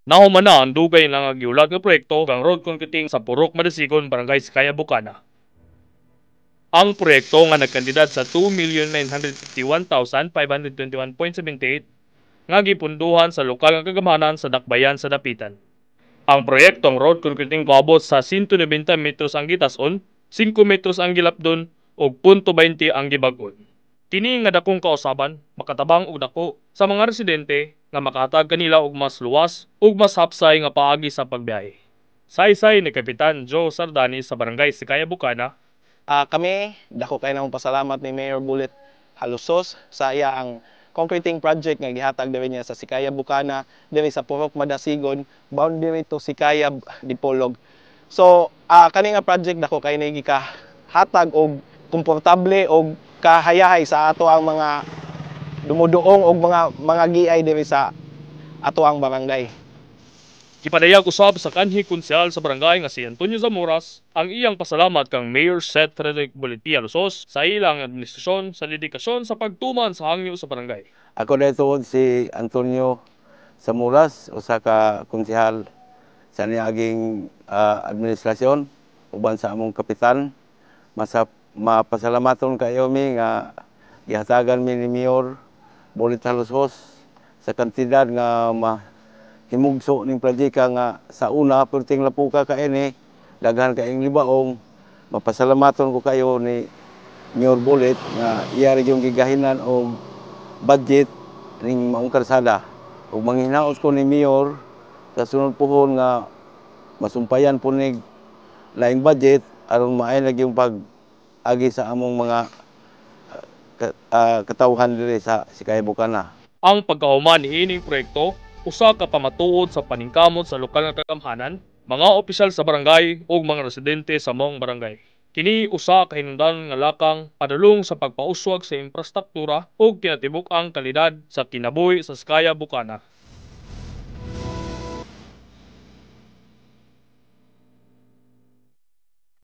Nahuman na ang dugay na nga giulat nga proyekto kang road concreting sa Purok Madasigon, Barangay Sikaya, Bukana. Ang proyekto nga nagkandidat sa 2,951,521.78 nga gipunduhan sa lokal nga kagamanan sa Dakbayan sa Dapitan. Ang proyektong road concreting kaabot sa 190 metros ang gitason, 5 metros ang gilapdon ug 0.20 ang gibag-on. Kini nga dakong kausaban makatabang og dako sa mga residente nga makahatag kanila og mas luwas ug mas hapsay nga paagi sa pagbiyahe. Saysay ni Kapitan Joe Sardani sa Barangay Sikaya, Bukana. Kami, dako kayo namang pasalamat ni Mayor Bullet Halusos sa iya ang concreting project nga gihatag diri niya sa Sikaya, Bukana, diri sa Purok Madasigon, boundary to Sikaya Dipolog. So, kani nga project dako kay nagi hatag og komportable og kahayahay sa ato ang mga dumuduong og mga giay diri sa ato ang barangay. Gipadayag usab sa kanhi konsyal sa barangay nga si Antonio Zamoras ang iyang pasalamat kang Mayor Seth Frederick Bolipia Lusos sa ilang administrasyon sa dedikasyon sa pagtuman sa hangyo sa barangay. Ako na tuod si Antonio Zamoras, usa ka konsehal sa niaging administrasyon uban sa among kapitan. Mapasalamaton kayo mi nga gihatagan mi ni Mayor Bullet Halusos sa kantidad nga himugso ning projeka nga sa una perting lapuka kaini daghan kaayong libaong. Mapasalamaton ko kayo ni Mayor Bullet nga iya yung gigahinan og budget ning maong kalsada ug manghinaot ko ni Mayor sa sunod puhon nga masumpayan po nig laing budget aron maay lagi yung pag-agi sa among mga katawhan diri sa Sikaya, Bukana. Ang pagkahuman ni ining proyekto usa ka pamatuod sa paningkamot sa lokal nga kagamhanan, mga opisyal sa barangay ug mga residente sa maong barangay. Kini usa ka hinungdan nga lakang padulong sa pagpauswag sa infrastruktura ug kinatibuk-ang kalidad sa kinabuhi sa Sikaya, Bukana.